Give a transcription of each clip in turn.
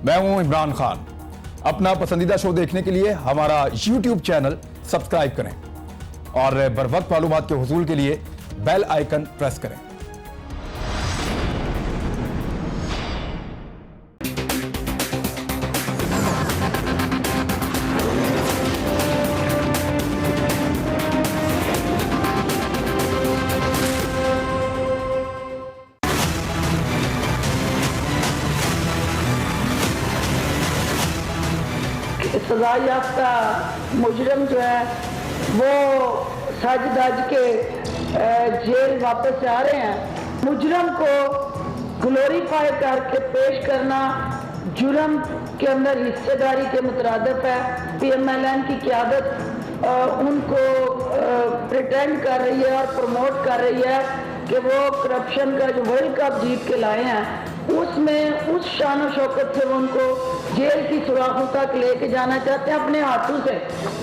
میں ہوں عمران خان. اپنا پسندیدہ شو دیکھنے کے لیے ہمارا یوٹیوب چینل سبسکرائب کریں اور بر وقت معلومات کے حصول کے لیے بیل آئیکن پریس کریں. سزا یافتہ مجرم جو ہے وہ سج دج کے جیل واپس سے آ رہے ہیں. مجرم کو گلوریفائی کر کے پیش کرنا جرم کے اندر حصے داری کے مترادف ہے. پی ایم ایل این کی قیادت ان کو پریٹینڈ کر رہی ہے اور پروموٹ کر رہی ہے کہ وہ کرپشن کا جو ورلڈ کپ جیت کے لائے ہیں اس میں اس شان و شوکت سے وہ ان کو جیل کی سوراخوں تک لے کے جانا چاہتے ہیں اپنے ہاتھوں سے.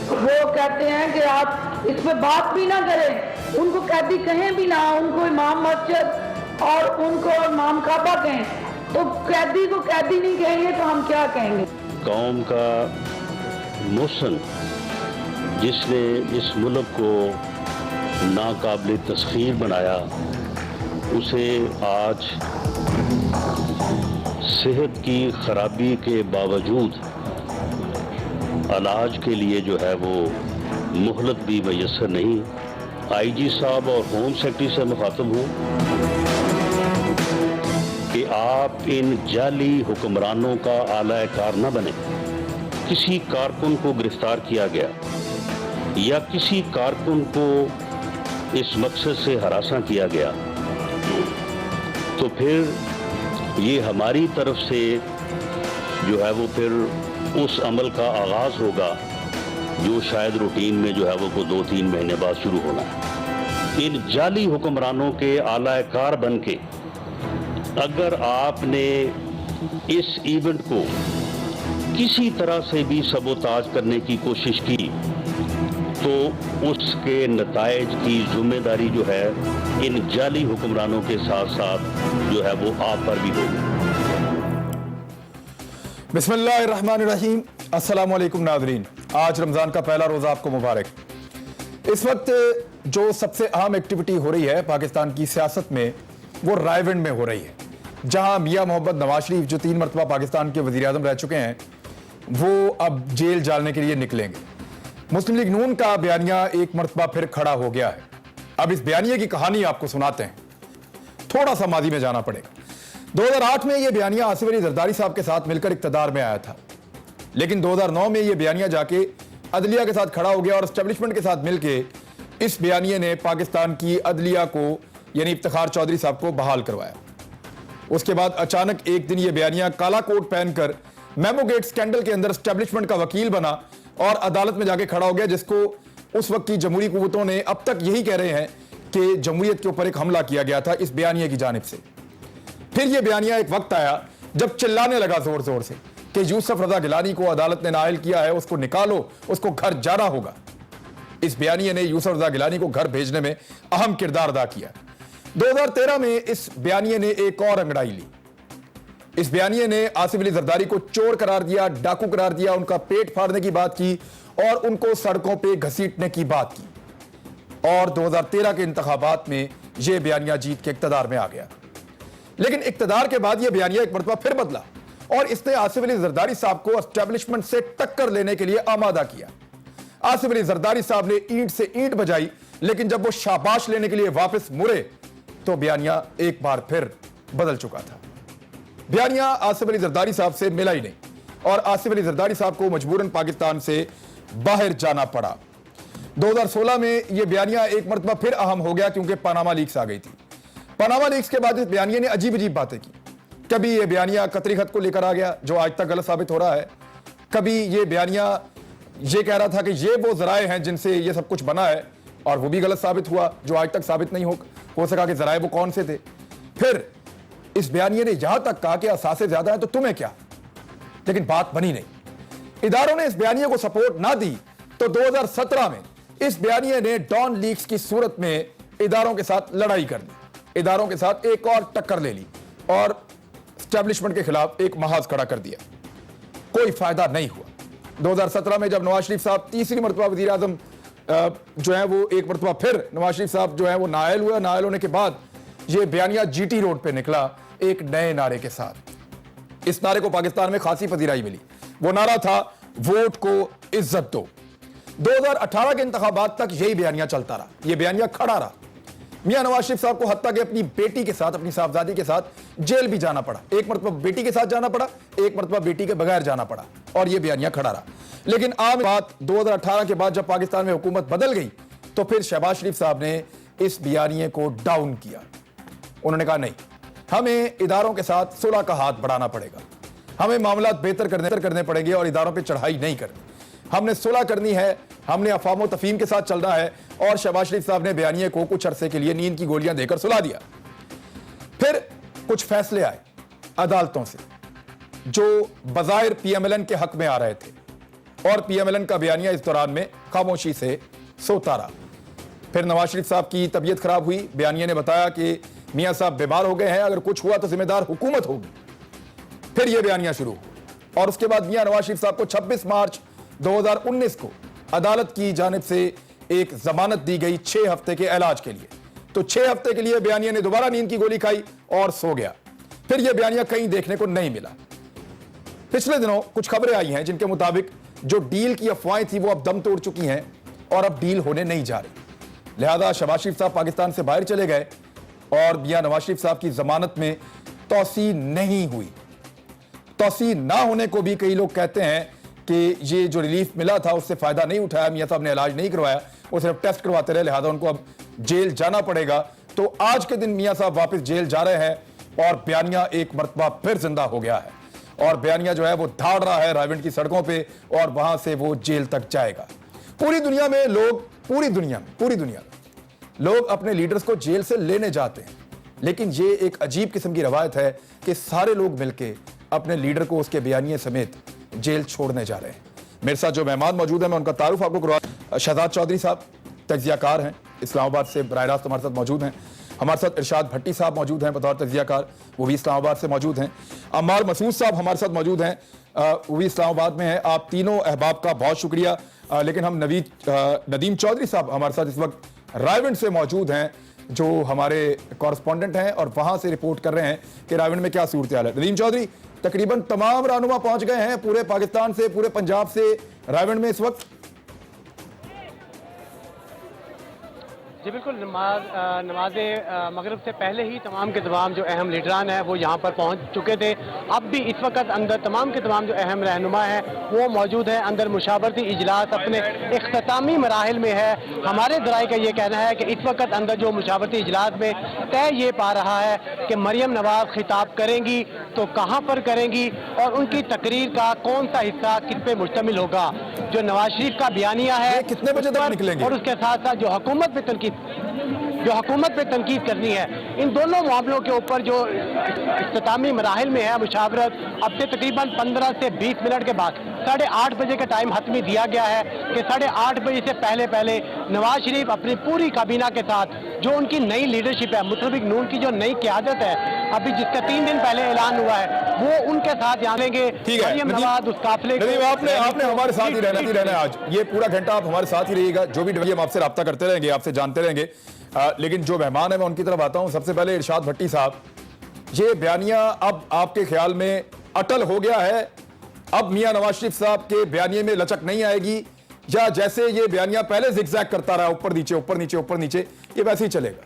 وہ کہتے ہیں کہ آپ اس پہ بات بھی نہ کریں, ان کو قیدی کہیں بھی نہ, ان کو امام مسجد اور ان کو امام کعبہ کہیں, تو قیدی کو قیدی نہیں کہیں گے تو ہم کیا کہیں گے. قوم کا محسن جس نے اس ملک کو ناقابل تسخیر بنایا, اسے آج صحت کی خرابی کے باوجود علاج کے لیے جو ہے وہ مہلت بھی میسر نہیں. آئی جی صاحب اور ہوم سیکرٹری سے مخاطب ہوں کہ آپ ان جعلی حکمرانوں کا اعلی کار نہ بنیں. کسی کارکن کو گرفتار کیا گیا یا کسی کارکن کو اس مقصد سے ہراساں کیا گیا تو پھر یہ ہماری طرف سے جو ہے وہ پھر اس عمل کا آغاز ہوگا جو شاید روٹین میں جو ہے وہ 2-3 مہینے بعد شروع ہونا ہے. ان جعلی حکمرانوں کے اعلی کار بن کے اگر آپ نے اس ایونٹ کو کسی طرح سے بھی سبوتاژ کرنے کی کوشش کی تو اس کے نتائج کی ذمہ داری جو ہے ان جعلی حکمرانوں کے ساتھ ساتھ جو ہے وہ آپ پر بھی ہوگی. بسم اللہ الرحمن الرحیم. السلام علیکم ناظرین, آج رمضان کا پہلا روزہ آپ کو مبارک. اس وقت جو سب سے اہم ایکٹیویٹی ہو رہی ہے پاکستان کی سیاست میں وہ رائے ونڈ میں ہو رہی ہے, جہاں میاں محمد نواز شریف جو 3 مرتبہ پاکستان کے وزیر اعظم رہ چکے ہیں وہ اب جیل جالنے کے لیے نکلیں گے. مسلم لیگ نون کا بیانیہ ایک مرتبہ پھر کھڑا ہو گیا ہے. اب اس بیانیے کی کہانی آپ کو سناتے ہیں. تھوڑا سا ماضی میں جانا پڑے گا. 2008 میں یہ بیانیہ آصف علی زرداری صاحب کے ساتھ مل کر اقتدار میں آیا تھا, لیکن 2009 میں یہ بیانیہ جا کے عدلیہ کے ساتھ کھڑا ہو گیا اور اسٹیبلشمنٹ کے ساتھ مل کے اس بیانیے نے پاکستان کی عدلیہ کو یعنی افتخار چودھری صاحب کو بحال کروایا. اس کے بعد اچانک ایک دن یہ بیانیہ کالا کوٹ پہن کر میمو گیٹ سکینڈل کے اندر اسٹیبلشمنٹ کا وکیل بنا اور عدالت میں جا کے کھڑا ہو گیا, جس کو اس وقت کی جمہوری قوتوں نے اب تک یہی کہہ رہے ہیں کہ جمہوریت کے اوپر ایک حملہ کیا گیا تھا اس بیانیے کی جانب سے. پھر یہ بیانیہ ایک وقت آیا جب چلانے لگا زور زور سے کہ یوسف رضا گیلانی کو عدالت نے نااہل کیا ہے, اس کو نکالو, اس کو گھر جانا ہوگا. اس بیانیے نے یوسف رضا گیلانی کو گھر بھیجنے میں اہم کردار ادا کیا. 2013 میں اس بیانیے نے ایک اور انگڑائی لی. اس بیانیے نے آصف علی زرداری کو چور قرار دیا, ڈاکو قرار دیا, ان کا پیٹ پھاڑنے کی بات کی اور ان کو سڑکوں پہ گھسیٹنے کی بات کی. اور 2013 کے انتخابات میں یہ بیانیہ جیت کے اقتدار میں آ گیا. لیکن اقتدار کے بعد یہ بیانیہ ایک مرتبہ پھر بدلا اور اس نے آصف علی زرداری صاحب کو اسٹیبلشمنٹ سے ٹکر لینے کے لیے آمادہ کیا. آصف علی زرداری صاحب نے اینٹ سے اینٹ بجائی, لیکن جب وہ شاباش لینے کے لیے واپس مڑے تو بیانیہ ایک بار پھر بدل چکا تھا. بیانیہ آصف علی زرداری صاحب سے ملا ہی نہیں اور آصف علی زرداری صاحب کو مجبوراً پاکستان سے باہر جانا پڑا. 2016 میں یہ بیانیہ ایک مرتبہ پھر اہم ہو گیا کیونکہ پاناما لیکس آ گئی تھی. پاناما لیکس کے بعد اس بیانیے نے عجیب عجیب باتیں کی. کبھی یہ بیانیہ قطری خط کو لے کر آ گیا جو آج تک غلط ثابت ہو رہا ہے. کبھی یہ بیانیہ یہ کہہ رہا تھا کہ یہ وہ ذرائع ہیں جن سے یہ سب کچھ بنا ہے اور وہ بھی غلط ثابت ہوا جو آج تک ثابت نہیں ہو سکا کہ ذرائع وہ کون سے تھے. پھر اس بیانیے نے یہاں تک کہا کہ اثاثے زیادہ ہیں تو تمہیں کیا, لیکن بات بنی نہیں. اداروں نے اس بیانیے کو سپورٹ نہ دی تو 2017 میں اس بیانیے نے ڈان لیکس کی صورت میں اداروں کے ساتھ لڑائی کر لی, اداروں کے ساتھ ایک اور ٹکر لے لی اور اسٹیبلشمنٹ کے خلاف ایک محاذ کھڑا کر دیا. कोई फायदा नहीं हुआ। 2017 में जब नवाज शरीफ साहब तीसरी मरतबा वजीर आजम जो है वो एक मरतबा फिर नवाज शरीफ साहब जो है वो नाअहल हुआ, नाअहल होने के बाद ये बयानिया जीटी रोड पे निकला एक नए नारे के साथ। इस नारे को पाकिस्तान में खासी पजीराई मिली। वो नारा था वोट को इज्जत दो। 2018 के इंतखाबात तक यही बयानिया चलता रहा, ये बयानिया खड़ा रहा। मियां नवाज शरीफ साहब को हत्ता कि अपनी बेटी के साथ, अपनी साहबजादी के साथ जेल भी जाना पड़ा। एक मरतबा बेटी के साथ जाना पड़ा, एक मरतबा बेटी के बगैर जाना पड़ा, और यह बयानिया खड़ा रहा। लेकिन आम बात 2018 के बाद जब पाकिस्तान में हुकूमत बदल गई तो फिर शहबाज शरीफ साहब ने इस बयानिए को डाउन किया। उन्होंने कहा नहीं, हमें इदारों के साथ सुलह का हाथ बढ़ाना पड़ेगा, हमें मामला बेहतर करने पड़ेंगे और इदारों पर चढ़ाई नहीं करनी, हमने सुलह करनी है, हमने अफवाम तफहीम के साथ चलना है। और शहबाज शरीफ साहब ने बयानिए को कुछ अरसे के लिए नींद की गोलियां देकर सुला दिया। फिर कुछ फैसले आए अदालतों से जो बज़ाहिर पीएमएलएन के हक में आ रहे थे, और पीएमएलएन का बयानिया इस दौरान में खामोशी से सोता रहा। फिर नवाज शरीफ साहब की तबीयत खराब हुई, बयानिया ने बताया कि मियां साहब बीमार हो गए हैं, अगर कुछ हुआ तो जिम्मेदार हुकूमत होगी। फिर यह बयानिया शुरू हुआ, और उसके बाद मियां नवाज शरीफ साहब को 26 मार्च 2019 को अदालत की जानिब से एक जमानत दी गई 6 हफ्ते के इलाज के लिए। तो 6 हफ्ते के लिए बयानिया ने दोबारा नींद की गोली खाई और सो गया। फिर यह बयानिया कहीं देखने को नहीं मिला। पिछले दिनों कुछ खबरें आई हैं जिनके मुताबिक जो डील की अफवाहें थी वो अब दम तोड़ चुकी हैं और अब डील होने नहीं जा रही। लिहाजा शहबाज शरीफ साहब पाकिस्तान से बाहर चले गए और मियां नवाज शरीफ साहब की जमानत में तौसीह नहीं हुई। तौसीह ना होने को भी कई लोग कहते हैं कि ये जो रिलीफ मिला था उससे फायदा नहीं उठाया, मियां साहब ने इलाज नहीं करवाया, वो सिर्फ टेस्ट करवाते रहे, लिहाजा उनको अब जेल जाना पड़ेगा। तो आज के दिन मियां साहब वापस जेल जा रहे हैं और बयानिया एक मरतबा फिर जिंदा हो गया है, और बयानिया जो है वो धाड़ रहा है रायविंड की सड़कों पे, और वहां से वो जेल तक जाएगा। पूरी दुनिया में लोग, पूरी दुनिया में लोग अपने लीडर्स को जेल से लेने जाते हैं, लेकिन ये एक अजीब किस्म की रवायत है कि सारे लोग मिलकर अपने लीडर को उसके बयानिए समेत जेल छोड़ने जा रहे हैं। मेरे साथ जो मेहमान मौजूद हैं मैं उनका तारुफ आपको करवा। शहजाद चौधरी साहब तज्जियाकार हैं, इस्लामाबाद से बराह रास्त हमारे साथ मौजूद हैं। हमारे साथ इरशाद भट्टी साहब मौजूद हैं बतौर तज्जियाकार, वो भी इस्लामाबाद से मौजूद हैं। अम्मार मसूद साहब हमारे साथ मौजूद हैं, वो भी इस्लामाबाद में हैं। आप तीनों अहबाब का बहुत शुक्रिया। लेकिन हम नदीम चौधरी साहब हमारे साथ इस वक्त रायविंड से मौजूद हैं, जो हमारे कॉरेस्पॉन्डेंट हैं और वहां से रिपोर्ट कर रहे हैं कि रायविंड में क्या सूरत हाल है। नदीम चौधरी, तकरीबन तमाम रहनुमा पहुंच गए हैं पूरे पाकिस्तान से, पूरे पंजाब से रायविंड में इस वक्त। जी बिल्कुल, नमाज मगरिब से पहले ही तमाम के तमाम जो अहम लीडरान हैं वो यहाँ पर पहुँच चुके थे। अब भी इस वक्त अंदर तमाम के तमाम जो अहम रहनुमा हैं वो मौजूद हैं। अंदर मुशावरती इजलास अपने इख्तितामी मराहिल में है। हमारे ज़राए का ये कहना है कि इस वक्त अंदर जो मुशावरती इजलास में तय ये पा रहा है कि मरियम नवाज खिताब करेंगी तो कहाँ पर करेंगी, और उनकी तकरीर का कौन सा हिस्सा किस पे मुश्तमिल होगा। जो नवाज शरीफ का बयानिया है कितने बजे तक निकलेंगे, और उसके साथ साथ जो हुकूमत पे तनकीद करनी है, इन दोनों मामलों के ऊपर जो इख्तितामी मराहिल में है मुशावरत, अब से तकरीबन 15 से 20 मिनट के बाद 8:30 बजे का टाइम हतमी दिया गया है कि 8:30 बजे से पहले नवाज शरीफ अपनी पूरी काबीना के साथ जो उनकी नई लीडरशिप है, मुतलबिक नून की जो नई क़यादत है अभी जिसका 3 दिन पहले ऐलान हुआ है, वो उनके साथ जानेंगे। ठीक है नवाज उस काफिले आपने हमारे साथ ही रहना आज ये पूरा घंटा आप हमारे साथ ही रहिएगा। जो भी हम आपसे रब्ता करते रहेंगे, आपसे जानते रहेंगे। लेकिन जो मेहमान है मैं उनकी तरफ आता हूं। सबसे पहले इरशाद भट्टी साहब, ये बयानिया अब आपके ख्याल में अटल हो गया है? अब मियां नवाज शरीफ साहब के बयानिए में लचक नहीं आएगी, या जैसे ये बयानिया पहले जिगजैग करता रहा ऊपर नीचे ऊपर नीचे ऊपर नीचे, ये वैसे ही चलेगा?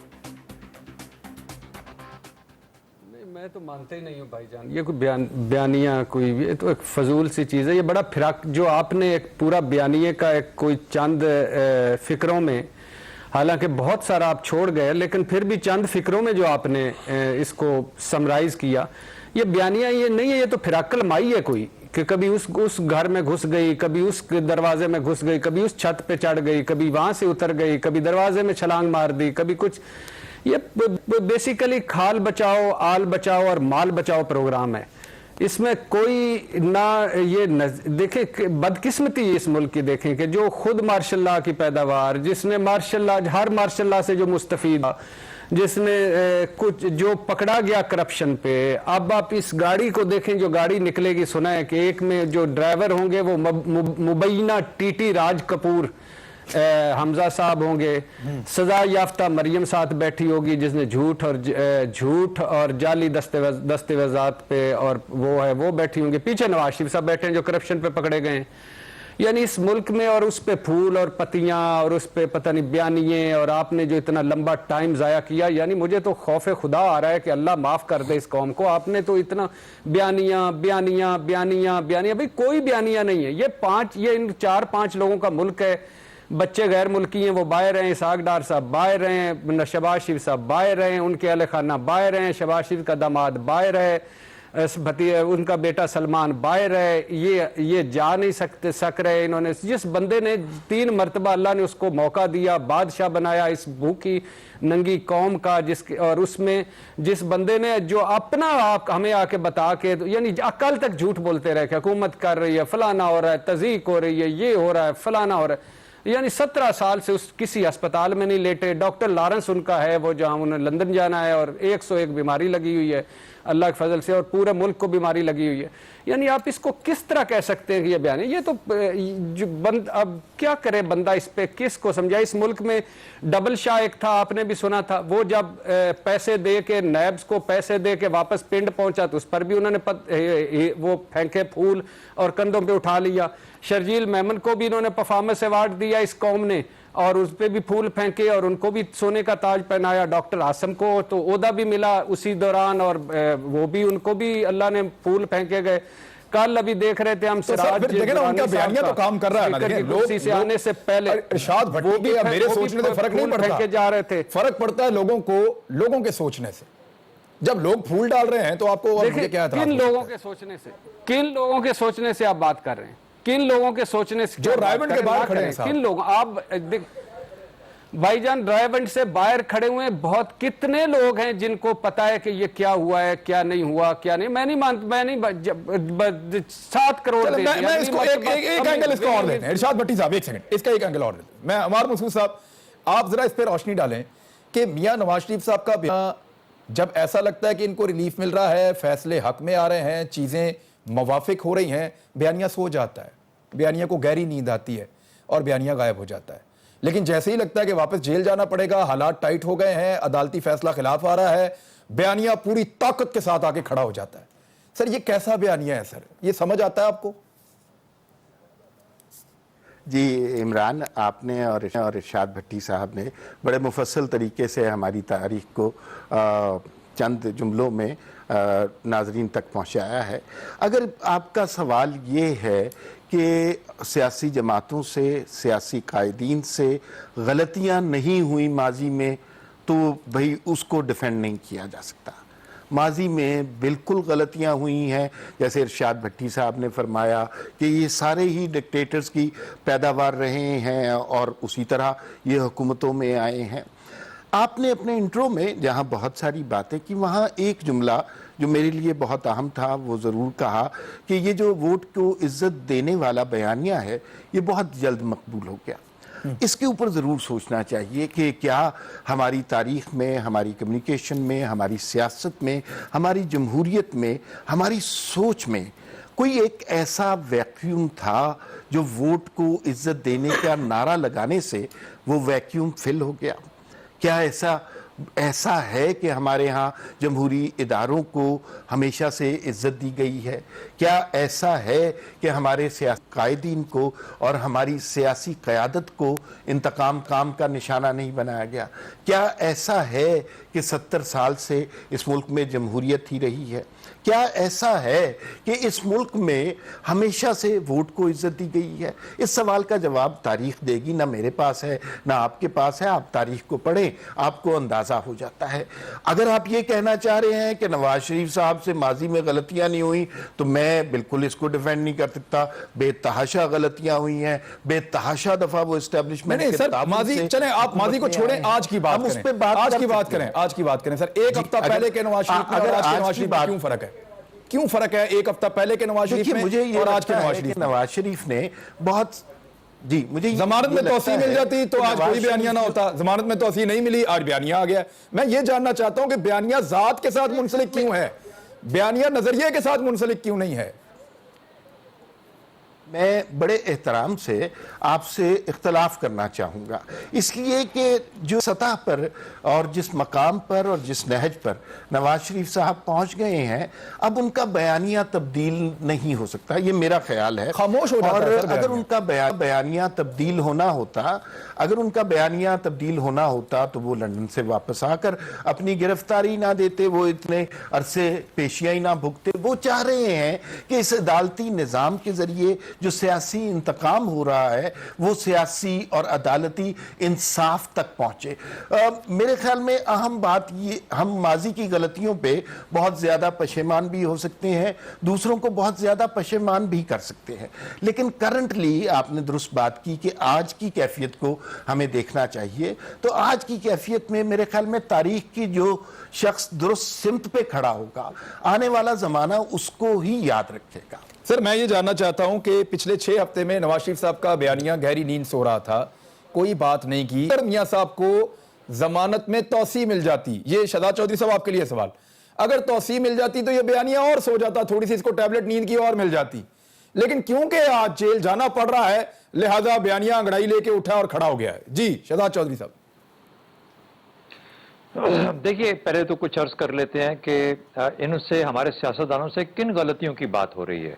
मैं तो मानते ही नहीं हूँ भाईजान, ये कोई बयानिया कोई ये तो एक फजूल सी चीज़ है। ये बड़ा फिराक जो आपने एक पूरा बयानिए का एक कोई चंद फिक्रों में, हालांकि बहुत सारा आप छोड़ गए, लेकिन फिर भी चंद फिक्रों में जो आपने इसको समराइज किया, ये बयानिया ये नहीं है, ये तो फिराकल माई है कोई, कि कभी उस घर में घुस गई, कभी उस दरवाजे में घुस गई, कभी उस छत पे चढ़ गई, कभी वहां से उतर गई, कभी दरवाजे में छलांग मार दी, कभी कुछ। ये बेसिकली खाल बचाओ, आल बचाओ और माल बचाओ प्रोग्राम है। इसमें कोई ना ये देखें, बदकिस्मती इस मुल्क की देखें कि जो खुद मार्शल लॉ की पैदावार, जिसने हर मार्शल लॉ से जो मुस्तफीद, جس میں کچھ جو پکڑا گیا کرپشن پہ. اب آپ اس گاڑی کو دیکھیں جو گاڑی نکلے گی, سنا ہے کہ ایک میں جو ڈرائیور ہوں گے وہ مبینہ ٹی ٹی راج کپور حمزہ صاحب ہوں گے, سزا یافتہ مریم ساتھ بیٹھی ہوگی جس نے جھوٹ اور جعلی دستاویزات پہ اور وہ بیٹھی ہوں گے, پیچھے نواز شریف صاحب بیٹھے ہیں جو کرپشن پہ پکڑے گئے ہیں. یعنی اس ملک میں اور اس پہ پھول اور پتیاں اور اس پہ پتہ نہیں بیانیے, اور آپ نے جو اتنا لمبا ٹائم ضائع کیا, یعنی مجھے تو خوف خدا آ رہا ہے کہ اللہ معاف کر دے اس قوم کو. آپ نے تو اتنا بیانیاں بھئی کوئی بیانیاں نہیں ہے. یہ ان 4-5 لوگوں کا ملک ہے. بچے غیر ملکی ہیں وہ باہر ہیں, اسحاق ڈار صاحب باہر ہیں, شہباز شریف صاحب باہر ہیں, ان کے اہل خانہ باہر ہیں, شہباز شریف کا داماد باہر ہے, ان کا بیٹا سلمان باہر ہے. یہ جا نہیں سک رہے. انہوں نے جس بندے نے 3 مرتبہ اللہ نے اس کو موقع دیا, بادشاہ بنایا اس بھوکی ننگی قوم کا, اور اس میں جس بندے نے جو اپنا ہمیں آ کے بتا کے, یعنی کل تک جھوٹ بولتے رہے کہ حکومت کر رہی ہے, فلانا ہو رہا ہے, تضییق ہو رہی ہے, یہ ہو رہا ہے, فلانا ہو رہا ہے. یعنی 17 سال سے کسی اسپتال میں نہیں لیٹے. ڈاکٹر لارنس ان کا ہے, وہ جہاں انہیں لندن جانا ہے, اور 101 بیماری لگی ہوئی ہے اللہ کے فضل سے, اور پورے ملک کو بیماری لگی ہوئی ہے. یعنی آپ اس کو کس طرح کہہ سکتے ہیں کہ یہ بیان ہے؟ یہ تو اب کیا کرے بندہ اس پہ, کس کو سمجھائے؟ اس ملک میں ڈبل شاہ ایک تھا, آپ نے بھی سنا تھا, وہ جب پیسے دے کے نیبز کو پیسے دے کے واپس پنڈ پہنچا تو اس پر بھی انہوں نے وہ پھینکے پھول اور کندھوں پہ اٹھا لیا. شرجیل میمن کو بھی انہوں نے پرفارمنس ایوارڈ دیا اس قوم نے, اور اس پہ بھی پھول پھینکے اور ان کو بھی سونے کا تاج پہنایا. ڈاکٹر عاصم کو تو عہدہ بھی ملا اسی دوران, اور وہ بھی ان کو بھی اللہ نے پھول پھینکے گئے. کل ابھی دیکھ رہے تھے ہم سراج ان کا بیانیہ تو کام کر رہا ہے نا, کرسی سے آنے سے پہلے ارشاد بھٹی کے میرے سوچنے سے فرق نہیں پڑتا, جا رہے تھے. فرق پڑتا ہے لوگوں کے سوچنے سے. جب لوگ پھول ڈال رہے ہیں تو آپ کو کیا اعتراض؟ کن لوگوں کے سوچنے سے آپ بات کر رہے ہیں؟ کن لوگوں کے سوچنے سے؟ جو رائیونڈ کے باہر کھڑے ہیں صاحب. کن لوگ؟ آپ بھائی جان رائیونڈ سے باہر کھڑے ہوئے بہت کتنے لوگ ہیں جن کو پتا ہے کہ یہ کیا ہوا ہے, کیا نہیں ہوا, کیا نہیں. میں نہیں مانتا, میں نہیں 7 کروڑ دے دیا. میں اس کو ایک اینگل اس کو اور دیتے ہیں. ارشاد بھٹی صاحب ایک سیکنڈ, اس کا ایک اینگل اور دیتے ہیں. میں عمار مسعود صاحب, آپ ذرا اس پہ روشنی ڈالیں کہ میاں نواز شریف صاحب کا بیان جب ایسا لگتا ہے کہ ان کو ریلیف مل رہا ہے, فیصلے حق میں آ رہے ہیں, چیزیں موافق ہو رہی ہیں, بیانیہ سو جاتا ہے, بیانیہ کو گہری نیند آتی ہے اور بیانیہ غائب ہو جاتا ہے. لیکن جیسے ہی لگتا ہے کہ واپس جیل جانا پڑے گا, حالات ٹائٹ ہو گئے ہیں, عدالتی فیصلہ خلاف آ رہا ہے, بیانیہ پوری طاقت کے ساتھ آ کے کھڑا ہو جاتا ہے. سر یہ کیسا بیانیہ ہے سر؟ یہ سمجھ آتا ہے آپ کو؟ جی عمران, آپ نے اور ارشاد بھٹی صاحب نے بڑے مفصل طریقے سے ہماری تاریخ کو چند جملوں میں ناظرین تک پہنچایا ہے. اگر آپ کا سوال یہ ہے کہ سیاسی جماعتوں سے, سیاسی قائدین سے غلطیاں نہیں ہوئی ماضی میں, تو بھئی اس کو ڈیفینڈ نہیں کیا جا سکتا. ماضی میں بالکل غلطیاں ہوئی ہیں, جیسے ارشاد بھٹی صاحب نے فرمایا کہ یہ سارے ہی ڈکٹیٹرز کی پیداوار رہے ہیں اور اسی طرح یہ حکومتوں میں آئے ہیں. آپ نے اپنے انٹرو میں جہاں بہت ساری باتیں کی, وہاں ایک جملہ جو میرے لیے بہت اہم تھا وہ ضرور کہا کہ یہ جو ووٹ کو عزت دینے والا بیانیہ ہے یہ بہت جلد مقبول ہو گیا. اس کے اوپر ضرور سوچنا چاہیے کہ کیا ہماری تاریخ میں, ہماری کمیونیکیشن میں, ہماری سیاست میں, ہماری جمہوریت میں, ہماری سوچ میں کوئی ایک ایسا ویکیوم تھا جو ووٹ کو عزت دینے کا نعرہ لگانے سے وہ ویکیوم فل ہو گیا؟ کیا ایسا ہے کہ ہمارے ہاں جمہوری اداروں کو ہمیشہ سے عزت دی گئی ہے؟ کیا ایسا ہے کہ ہمارے سیاسی قائدین کو اور ہماری سیاسی قیادت کو انتقام کام کا نشانہ نہیں بنایا گیا؟ کیا ایسا ہے کہ 70 سال سے اس ملک میں جمہوریت ہی رہی ہے؟ کیا ایسا ہے کہ اس ملک میں ہمیشہ سے ووٹ کو عزت دی گئی ہے؟ اس سوال کا جواب تاریخ دے گی, نہ میرے پاس ہے نہ آپ کے پاس ہے. آپ تاریخ کو پڑھیں, آپ کو اندازہ ہو جاتا ہے. اگر آپ یہ کہنا چاہ رہے ہیں کہ نواز شریف صاحب سے ماضی میں غلطیاں نہیں ہوئیں, تو میں بالکل اس کو ڈیفینڈ نہیں کر سکتا. بے تحاشا غلطیاں ہوئی ہیں, بے تحاشا دفعہ وہ اسٹیبلشمنٹ کے تعاون سے. چلیں آپ ماضی کو چھوڑیں, آج کی بات کریں. آج کی بات کریں سر. ایک ہفتہ پہلے کے نواز شریف میں اور آج کے نواز شریف میں کیوں فرق ہے؟ کیوں فرق ہے ایک ہفتہ پہلے کے نواز شریف میں اور آج کے نواز شریف میں؟ نواز شریف نے بہت جی مجھے ضمانت میں توسیع مل جاتی تو آج کوئی بیانیہ نہ ہوتا. ضمانت میں توسیع نہیں ملی, آج بیانیہ آ گیا. میں یہ جاننا چاہتا ہوں کہ بیانیہ ذات کے ساتھ منسلک کیوں ہے, بیانیہ نظریے کے ساتھ منسلک کیوں نہیں ہے؟ میں بڑے احترام سے آپ سے اختلاف کرنا چاہوں گا, اس لیے کہ جو سطح پر اور جس مقام پر اور جس نہج پر نواز شریف صاحب پہنچ گئے ہیں, اب ان کا بیانیہ تبدیل نہیں ہو سکتا, یہ میرا خیال ہے. خاموش ہو جاتا ہے اور اگر ان کا بیانیہ تبدیل ہونا ہوتا, تو وہ لندن سے واپس آ کر اپنی گرفتاری نہ دیتے, وہ اتنے عرصے پیشیائی نہ بھگتے. وہ چاہ رہے ہیں کہ اس عدالتی نظام کے ذریعے جو سیاسی انتقام ہو رہا ہے وہ سیاسی اور عدالتی انصاف تک پہنچے. میرے خیال میں اہم بات یہ, ہم ماضی کی غلطیوں پہ بہت زیادہ پشیمان بھی ہو سکتے ہیں, دوسروں کو بہت زیادہ پشیمان بھی کر سکتے ہیں, لیکن کرنٹلی آپ نے درست بات کی کہ آج کی کیفیت کو ہمیں دیکھنا چاہیے. تو آج کی کیفیت میں میرے خیال میں تاریخ کی جو شخص درست سمت پہ کھڑا ہوگا, آنے والا زمانہ اس کو ہی یاد رکھے گا. سر میں یہ جاننا چاہتا ہوں کہ پچھلے 6 ہفتے میں نواز شریف صاحب کا بیانیہ گہری نیند سو رہا تھا, کوئی بات نہیں کی. اگر میاں صاحب کو ضمانت میں توسیع مل جاتی, یہ شہزاد چودھری صاحب آپ کے لیے سوال, اگر توسیع مل جاتی تو یہ بیانیہ اور سو جاتا, تھوڑی سی اس کو ٹیبلٹ نیند کی اور مل جاتی. لیکن کیونکہ آج جیل جانا پڑ رہا ہے لہذا بیانیہ انگڑائی لے کے اٹھا اور کھڑا ہو گیا ہے. جی شہزاد چودھری صاحب. دیکھیے پہلے تو کچھ عرض کر لیتے ہیں کہ ان سے ہمارے سیاستدانوں سے کن غلطیوں کی بات ہو رہی ہے,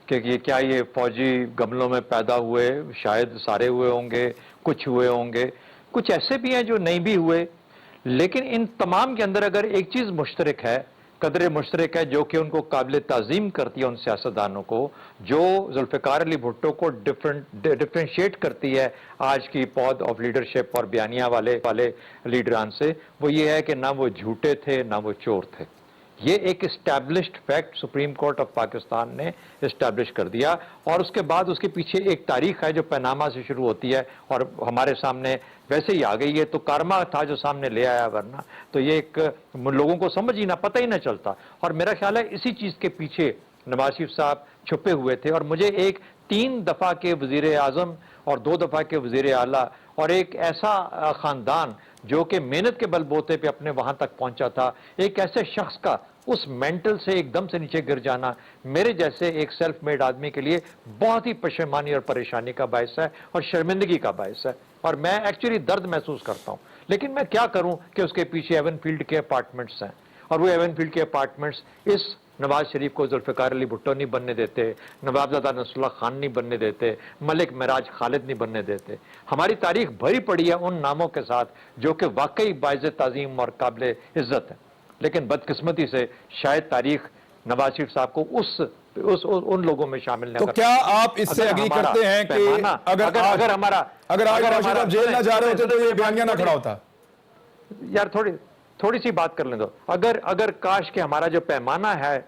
کہ کیا یہ فوجی گملوں میں پیدا ہوئے, شاید سارے ہوئے ہوں گے, کچھ ہوئے ہوں گے, کچھ ایسے بھی ہیں جو نہیں بھی ہوئے. لیکن ان تمام کے اندر اگر ایک چیز مشترک ہے, قدر مشترک ہے, جو کہ ان کو قابل تعظیم کرتی ہے ان سیاستدانوں کو, جو ذوالفقار علی بھٹو کو ڈفرینشیٹ کرتی ہے آج کی پود آف لیڈرشپ اور بیانیہ والے لیڈران سے, وہ یہ ہے کہ نہ وہ جھوٹے تھے نہ وہ چور تھے. یہ ایک established fact supreme court of Pakistan نے اسٹیبلش کر دیا, اور اس کے بعد اس کے پیچھے ایک تاریخ ہے جو پیناما سے شروع ہوتی ہے اور ہمارے سامنے ویسے ہی آ گئی ہے. تو کارما تھا جو سامنے لے آیا, ورنہ تو یہ ایک لوگوں کو سمجھ ہی نہ, پتہ ہی نہ چلتا. اور میرا خیال ہے اسی چیز کے پیچھے نواز شریف صاحب چھپے ہوئے تھے. اور مجھے ایک 3 دفعہ کے وزیر اعظم اور 2 دفعہ کے وزیر اعلیٰ اور ایک ایسا خاندان جو کہ محنت کے بل بوتے پہ اپنے وہاں تک پہنچا تھا, ایک ایسے شخص کا اس مینٹل سے ایک دم سے نیچے گر جانا میرے جیسے ایک سیلف میڈ آدمی کے لیے بہت ہی پشیمانی اور پریشانی کا باعث ہے اور شرمندگی کا باعث ہے. اور میں ایکچولی درد محسوس کرتا ہوں, لیکن میں کیا کروں کہ اس کے پیچھے ایون فیلڈ کے اپارٹمنٹس ہیں, اور وہ ایون فیلڈ کے اپارٹمنٹس اس نواز شریف کو ذوالفقار علی بھٹو نہیں بننے دیتے, نوابزادہ نصر اللہ خان نہیں بننے دیتے, ملک معراج خالد نہیں بننے دیتے. ہماری تاریخ بھری پڑی ہے ان ناموں کے ساتھ جو کہ واقعی باعث تعظیم اور قابل عزت ہے. لیکن بدقسمتی سے شاید تاریخ نواز شریف صاحب کو ان لوگوں میں شامل نہیں. تو کیا آپ اس سے اگری کرتے ہیں کہ اگر آپ جیل نہ جا رہے ہوتے تو یہ بیانیہ نہ کھڑا ہوتا؟ یار تھوڑی سی بات کر لیں دو. اگر کاش کہ ہمارا جو پیمانہ ہے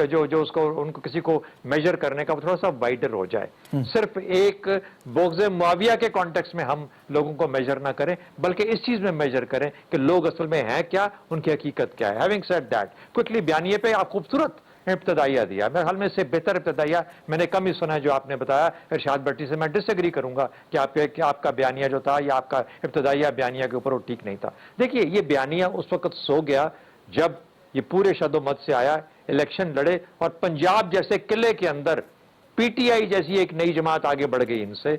جو اس کو ان کو کسی کو میجر کرنے کا وہ تھوڑا سا وائڈر ہو جائے, صرف ایک بغض معاویہ کے کانٹیکس میں ہم لوگوں کو میجر نہ کریں, بلکہ اس چیز میں میجر کریں کہ لوگ اصل میں ہیں کیا, ان کی حقیقت کیا ہے. ہیونگ سیڈ دیٹ, کوئکلی بیانیے پہ آپ خوبصورت ابتدائیہ دیا, میرے حال میں اس سے بہتر ابتدائیہ میں نے کم ہی سنا ہے جو آپ نے بتایا. ارشاد بھٹی سے میں ڈس ایگری کروں گا کہ آپ کا بیانیہ جو تھا یا آپ کا ابتدائیہ بیانیہ کے اوپر وہ ٹھیک نہیں تھا. دیکھیے یہ بیانیہ اس وقت سو گیا جب یہ پورے شد و مت سے آیا, الیکشن لڑے, اور پنجاب جیسے قلعے کے اندر پی ٹی آئی جیسی ایک نئی جماعت آگے بڑھ گئی ان سے.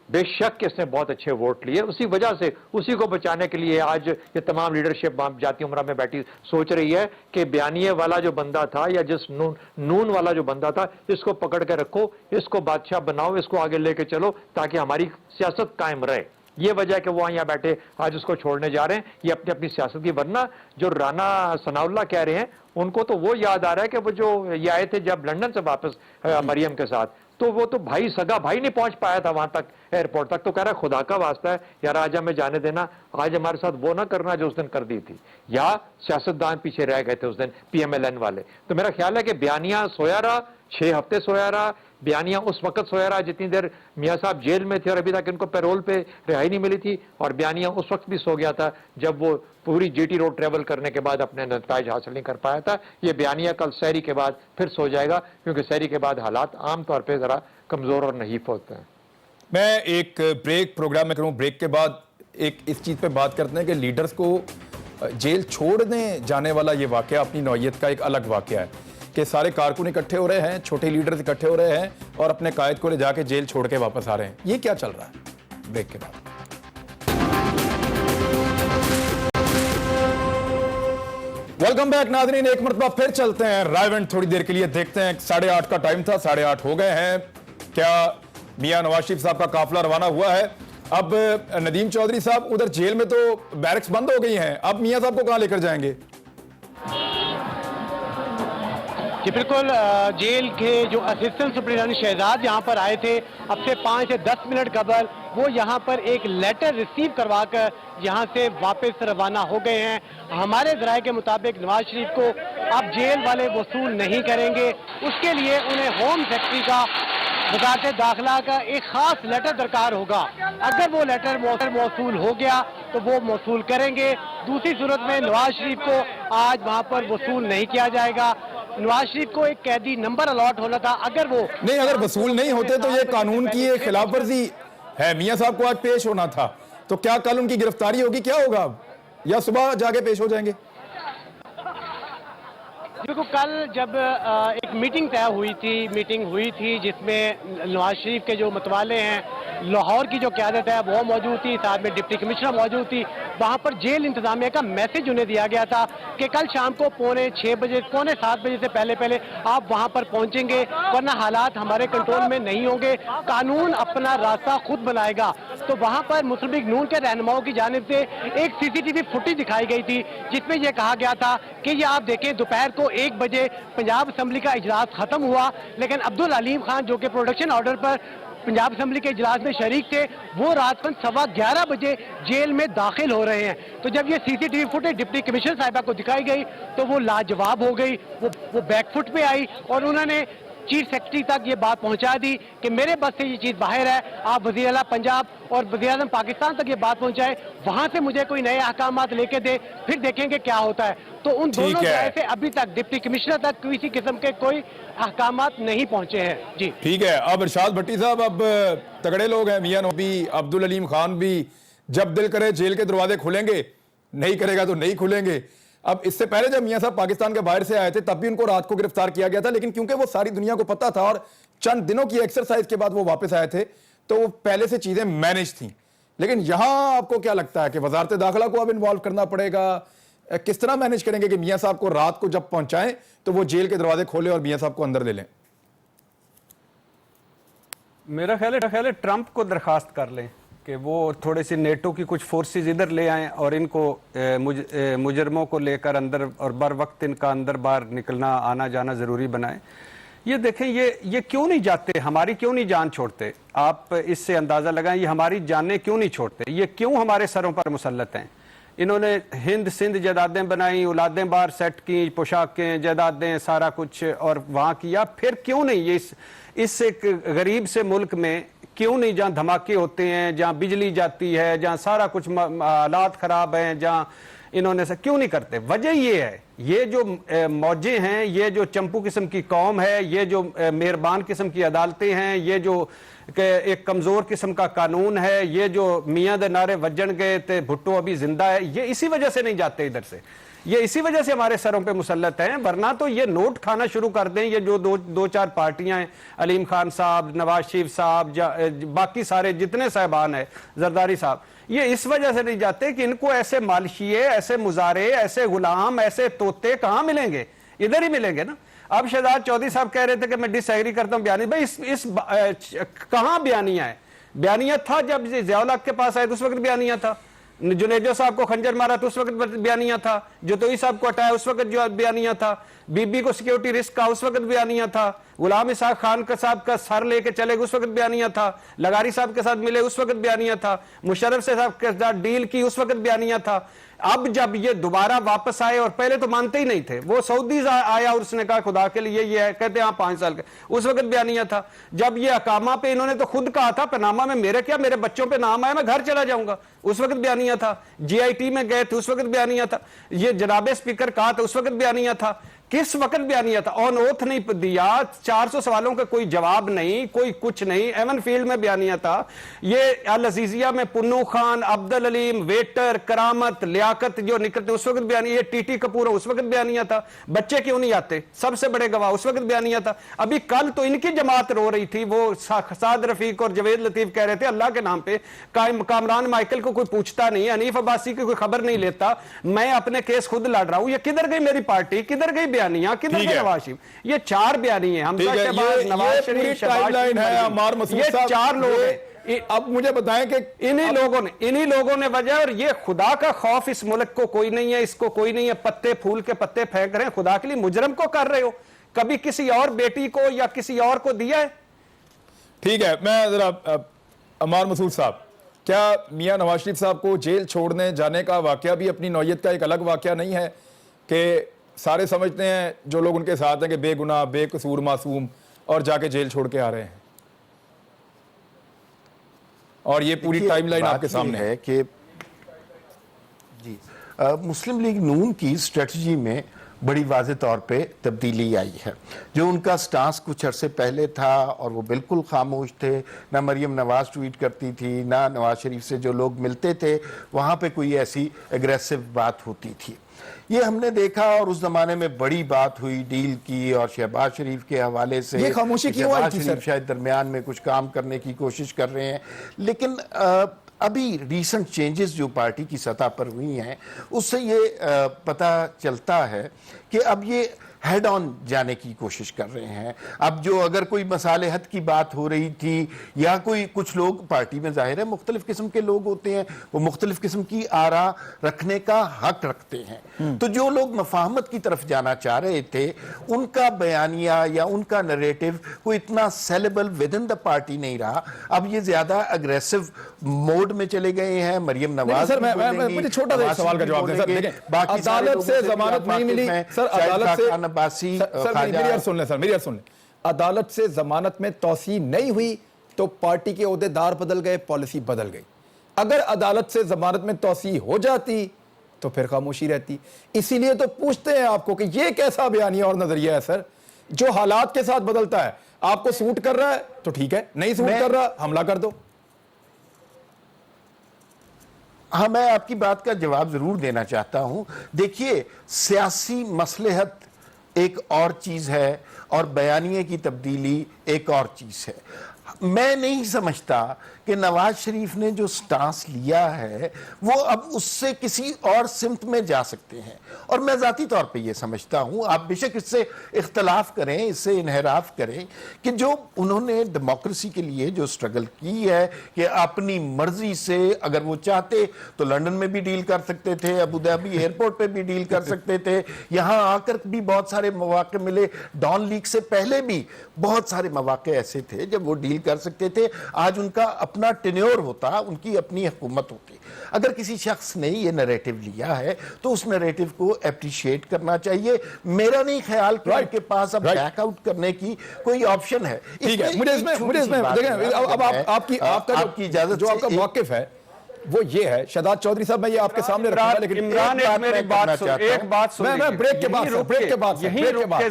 بے شک اس نے بہت اچھے ووٹ لیے, اسی وجہ سے اسی کو بچانے کے لیے آج یہ تمام لیڈرشپ جاتی عمرہ میں بیٹھی سوچ رہی ہے کہ بیانیے والا جو بندہ تھا یا جس نون والا جو بندہ تھا اس کو پکڑ کے رکھو, اس کو بادشاہ بناؤ, اس کو آگے لے کے چلو تاکہ ہماری سیاست قائم رہے. یہ وجہ ہے کہ وہ یہاں بیٹھے آج اس کو چھوڑنے جا رہے ہیں, یہ اپنی سیاست کی. ورنہ جو رانا ثناء اللہ کہہ رہے ہیں ان کو تو وہ یاد آ رہا ہے کہ وہ جو یہ آئے تھے جب لندن سے واپس مریم کے ساتھ, تو وہ تو سگا بھائی نہیں پہنچ پایا تھا وہاں تک, ایئرپورٹ تک. تو کہہ رہا ہے خدا کا واسطہ ہے یار آج ہمیں جانے دینا, آج ہمارے ساتھ وہ نہ کرنا جو اس دن کر دی تھی, یا سیاستدان پیچھے رہ گئے تھے اس دن پی ایم ایل این والے. تو میرا خیال ہے کہ بیانیہ سویا رہا, 6 ہفتے سویا رہا. بیانیہ اس وقت سویا رہا جتنی دیر میاں صاحب جیل میں تھے اور ابھی تک ان کو پیرول پہ رہائی نہیں ملی تھی, اور بیانیہ اس وقت بھی سو گیا تھا جب وہ پوری جی ٹی روڈ ٹریول کرنے کے بعد اپنے نتائج حاصل نہیں کر پایا تھا. یہ بیانیہ کل سحری کے بعد پھر سو جائے گا, کیونکہ سحری کے بعد حالات عام طور پہ ذرا کمزور اور نحیف ہوتے ہیں. मैं एक ब्रेक प्रोग्राम में करूं, ब्रेक के बाद एक इस चीज़ पे बात करते हैं कि लीडर्स को जेल छोड़ने जाने वाला ये वाकया अपनी नौयत का एक अलग वाकया है कि सारे कारकुन इकट्ठे हो रहे हैं, छोटे लीडर्स इकट्ठे हो रहे हैं और अपने कायद को ले जाके जेल छोड़ के वापस आ रहे हैं। ये क्या चल रहा है? ब्रेक के बाद वेलकम बैक नाज़रीन, एक मरतबा फिर चलते हैं रायवेंट थोड़ी देर के लिए, देखते हैं 8:30 का टाइम था, 8:30 हो गए हैं। क्या मियां नवाज शरीफ साहब का काफिला रवाना हुआ है? अब नदीम चौधरी साहब, उधर जेल में तो बैरक्स बंद हो गई हैं, अब मियां साहब को कहां लेकर जाएंगे? जी बिल्कुल, जेल के जो असिस्टेंट सुप्रिंटेंडेंट शहजाद यहाँ पर आए थे अब से 5 से 10 मिनट कबल, वो यहाँ पर एक लेटर रिसीव करवा कर यहाँ से वापस रवाना हो गए हैं। हमारे ज़राए के मुताबिक नवाज शरीफ को अब जेल वाले वसूल नहीं करेंगे, उसके लिए उन्हें होम सेक्रेटरी का, वज़ारत दाखिला का एक ख़ास लेटर दरकार होगा। अगर वो लेटर मौसूल हो गया तो वो मौसूल करेंगे, दूसरी सूरत में नवाज शरीफ को आज वहाँ पर वसूल नहीं किया जाएगा। नवाज शरीफ को एक कैदी नंबर अलॉट होना था, अगर वो नहीं, अगर वसूल नहीं होते तो ये कानून की एक खिलाफ वर्जी है। मियां साहब को आज पेश होना था, तो क्या कल उनकी गिरफ्तारी होगी, क्या होगा, या सुबह जाके पेश हो जाएंगे? देखो, कल जब एक मीटिंग हुई थी जिसमें नवाज शरीफ के जो मतवाले हैं, लाहौर की जो क़यादत है वो मौजूद थी, साथ में डिप्टी कमिश्नर मौजूद थी। वहाँ पर जेल इंतजामिया का मैसेज उन्हें दिया गया था कि कल शाम को 6:45 बजे, 7 बजे से पहले आप वहाँ पर पहुँचेंगे, वरना हालात हमारे कंट्रोल में नहीं होंगे, कानून अपना रास्ता खुद बनाएगा। तो वहाँ पर मुस्लिम लीग नून के रहनुमाओं की जानिब से एक CCTV फुटेज दिखाई गई थी जिसमें यह कहा गया था कि ये आप देखें, दोपहर को 1 बजे पंजाब असम्बली का इजलास खत्म हुआ, लेकिन अब्दुल अलीम खान जो कि प्रोडक्शन ऑर्डर पर पंजाब असम्बली के इजलास में शरीक थे, वो रात को 11:15 बजे जेल में दाखिल हो रहे हैं। तो जब ये CCTV फुटेज डिप्टी कमिश्नर साहिबा को दिखाई गई तो वो लाजवाब हो गई, वो बैकफुट पे आई और उन्होंने चीफ सेक्रेटरी तक ये बात पहुंचा दी कि मेरे बस से ये चीज़ बाहर है, आप वज़ीर आला पंजाब और वज़ीर आज़म पाकिस्तान तक ये बात पहुंचाए, वहां से मुझे कोई नए अहकामात लेके दे, फिर देखेंगे क्या होता है। तो उन दोनों जगह से अभी तक डिप्टी कमिश्नर तक किसी किस्म के कोई अहकामात नहीं पहुंचे हैं। जी ठीक है। अब इरशाद भट्टी साहब, अब तगड़े लोग हैं, मियां नवाज भी, अब्दुल अलीम खान भी, जब दिल करे जेल के दरवाजे खुलेंगे, नहीं करेगा तो नहीं खुलेंगे। अब इससे पहले जब मियां साहब पाकिस्तान के बाहर से आए थे तब भी उनको रात को गिरफ्तार किया गया था, लेकिन क्योंकि वो सारी दुनिया को पता था और चंद दिनों की एक्सरसाइज के बाद वो वापस आए थे, तो वो पहले से चीजें मैनेज थी। लेकिन यहां आपको क्या लगता है कि वजारत दाखिला को अब इन्वॉल्व करना पड़ेगा? किस तरह मैनेज करेंगे कि मियां साहब को रात को जब पहुंचाएं तो वो जेल के दरवाजे खोले और मियां साहब को अंदर ले लें? मेरा ख्याल है ट्रंप को दरखास्त कर लें कि वो थोड़े सी नेटो की कुछ फोर्सेस इधर ले आएं और इनको मुजरमों को लेकर अंदर और बर वक्त इनका अंदर बाहर निकलना आना जाना ज़रूरी बनाएं। ये देखें, ये क्यों नहीं जाते, हमारी क्यों नहीं जान छोड़ते? आप इससे अंदाज़ा लगाएं, ये हमारी जानें क्यों नहीं छोड़ते, ये क्यों हमारे सरों पर मुसल्लत हैं? इन्होंने हिंद सिंध जायदादें बनाई, औलादें बाहर सेट की, पोशाकें, जायदादें, सारा कुछ और वहाँ किया, फिर क्यों नहीं ये इस एक गरीब से मुल्क में क्यों नहीं, जहाँ धमाके होते हैं, जहाँ बिजली जाती है, जहाँ सारा कुछ हालात ख़राब हैं, जहाँ इन्होंने से क्यों नहीं करते? वजह ये है, ये जो मौजे हैं, ये जो चंपू किस्म की कौम है, ये जो मेहरबान किस्म की अदालतें हैं, ये जो एक कमज़ोर किस्म का कानून है, ये जो मियाँ दे नारे वजन गए थे भुट्टो अभी जिंदा है, ये इसी वजह से नहीं जाते इधर से, ये इसी वजह से हमारे सरों पे मुसल्लत हैं। वरना तो ये नोट खाना शुरू कर दें, ये जो दो चार पार्टियां हैं, अलीम खान साहब, नवाज शरीफ साहब, बाकी सारे जितने साहबान हैं, जरदारी साहब, ये इस वजह से नहीं जाते कि इनको ऐसे मालशिए, ऐसे मुजारे, ऐसे गुलाम, ऐसे तोते कहाँ मिलेंगे? इधर ही मिलेंगे ना। अब शहजाद चौधरी साहब कह रहे थे कि मैं डिसएग्री करता हूँ बयानी, भाई कहाँ बयानिया है? बयानिया था जब ज़ियाउल हक के पास आए तो उस वक्त बयानिया था, जुनेजो साहब को खंजर मारा तो उस वक्त बयानिया था, जोतोई साहब को हटाया उस वक्त जो बयानिया था, बीबी को सिक्योरिटी रिस्क का उस वक्त बयानिया था, गुलाम इसाक खान का साहब का सर लेके चले उस वक्त बयानिया था, लगारी साहब के साथ मिले उस वक्त बयानिया था, मुशर्रफ से साहब के साथ डील की उस वक्त बयानिया था। अब जब ये दोबारा वापस आए, और पहले तो मानते ही नहीं थे, वो सऊदी आया और उसने कहा खुदा के लिए ये है, कहते हैं 5 साल के, उस वक्त बयानिया था। जब ये अकामा पे इन्होंने तो खुद कहा था पनामा में मेरे क्या, मेरे बच्चों पे नाम आया मैं घर चला जाऊंगा, उस वक्त बयानिया था। GIT में गए थे उस वक्त बयानिया था। ये जनाबे स्पीकर कहा था उस वक्त बयानिया था किस वक्त बयानिया था? ऑन ओथ नहीं दिया, 400 सवालों का कोई जवाब नहीं, कोई कुछ नहीं, एवन फील्ड में बयानिया था। ये अल अजीजिया में पुन्नू खान, अब्दुल अलीम, वेटर, करामत, लियाकत जो निकलते उस वक्त बयानिया, टीटी कपूर उस वक्त बयानिया था। बच्चे क्यों नहीं आते? सबसे बड़े गवाह उस वक्त बयानिया था। अभी कल तो इनकी जमात रो रही थी, वो साद रफीक और जवेद लतीफ कह रहे थे अल्लाह के नाम पे कामरान माइकल को कोई पूछता नहीं, हनीफ अब्बासी की कोई खबर नहीं लेता, मैं अपने केस खुद लड़ रहा हूं। ये किधर गई मेरी पार्टी, किधर गई बयानिया, किधर गई नवाज शरीफ? ये 4 बयानी है, हमजा शहबाज, नवाज शरीफ, टाइमलाइन है अमार मसूद साहब, ये 4 लोग हैं। अब मुझे बताएं कि इन्हीं लोगों ने वजह, और ये खुदा का खौफ इस मुल्क को कोई नहीं है, इसको कोई नहीं है, पत्ते फूल के पत्ते फेंक रहे हैं, खुदा के लिए मुजरम को कर रहे हो, कभी किसी और बेटी को या किसी और को दिया है? ठीक है, मैं जरा अमार मसूद साहब, क्या मियां नवाज शरीफ साहब को जेल छोड़ने जाने का वाकया भी अपनी नौयत का एक अलग वाकया नहीं है कि सारे समझते हैं जो लोग उनके साथ हैं कि बेगुनाह, बेकसूर, मासूम, और जाके जेल छोड़ के आ रहे हैं, और ये पूरी टाइमलाइन आपके सामने है कि जी मुस्लिम लीग नून की स्ट्रेटजी में बड़ी वाज़ेह तौर पे तब्दीली आई है। जो उनका स्टांस कुछ अरसे पहले था और वो बिल्कुल खामोश थे, ना मरियम नवाज ट्वीट करती थी, ना नवाज शरीफ से जो लोग मिलते थे वहाँ पे कोई ऐसी एग्रेसिव बात होती थी, ये हमने देखा। और उस जमाने में बड़ी बात हुई डील की, और शहबाज शरीफ के हवाले से ये खामोशी क्यों आई थी सर? शायद दरमियान में कुछ काम करने की कोशिश कर रहे हैं, लेकिन अभी रीसेंट चेंजेस जो पार्टी की सतह पर हुई हैं उससे ये पता चलता है कि अब ये हेड ऑन जाने की कोशिश कर रहे हैं। अब जो अगर कोई मसालेहत की बात हो रही थी, या कोई कुछ लोग पार्टी में जाहिर है मुख्तलिफ किस्म के लोग होते हैं, वो मुख्तलिफ किस्म की आरा रखने का हक रखते हैं, तो जो लोग मफाहमत की तरफ जाना चाह रहे थे उनका बयानिया या उनका नरेटिव कोई इतना saleable with in the party नहीं रहा। अब ये ज्यादा अग्रेसिव मोड में चले गए हैं। मरियम नवाज सर, मुझे छोटा सा सवाल का जवाब दें सर। देखें, अदालत से जमानत नहीं मिली सर, अदालत से मेरी बात सुन लें, अदालत से जमानत में तौसीह नहीं हुई तो पार्टी के ओहदेदार बदल गए, पॉलिसी बदल गई। अगर अदालत से जमानत में तौसीह हो जाती तो फिर खामोशी रहती। इसीलिए तो पूछते हैं आपको कि ये कैसा बयानिया और नजरिया है सर, जो हालात के साथ बदलता है। आपको सूट कर रहा है तो ठीक है, नहीं सूट कर रहा हमला कर दो। हाँ, मैं आपकी बात का जवाब जरूर देना चाहता हूं। देखिए, सियासी मसलहत एक और चीज है और बयानिए की तब्दीली एक और चीज है। मैं नहीं समझता कि नवाज शरीफ ने जो स्टांस लिया है वो अब उससे किसी और सिमत में जा सकते हैं, और मैं ज़ाती तौर पे ये समझता हूँ, आप बेशक इससे इख्तलाफ करें, इससे इनहराफ करें, कि जो उन्होंने डेमोक्रेसी के लिए जो स्ट्रगल की है कि अपनी मर्जी से अगर वो चाहते तो लंदन में भी डील कर सकते थे, अबू धाबी एयरपोर्ट पे भी डील कर सकते थे, यहाँ आकर भी बहुत सारे मौके मिले, डॉन लीग से पहले भी बहुत सारे मौके ऐसे थे जब वो डील कर सकते थे। आज उनका अपना टेन्योर होता, उनकी अपनी हुकूमत होती। अगर किसी शख्स ने ये नैरेटिव लिया है तो उस नैरेटिव को एप्रिशिएट करना चाहिए। मेरा नहीं ख्याल कि उनके पास अब बैक आउट करने की कोई ऑप्शन है। ठीक है, मुझे इसमें देखें, अब आपकी इजाजत जो आपका मौकिफ है वो ये है। शहजाद चौधरी साहब, मैं ये आपके सामने रखूंगा, लेकिन इमरान एक बात सुन, मैं ब्रेक के बाद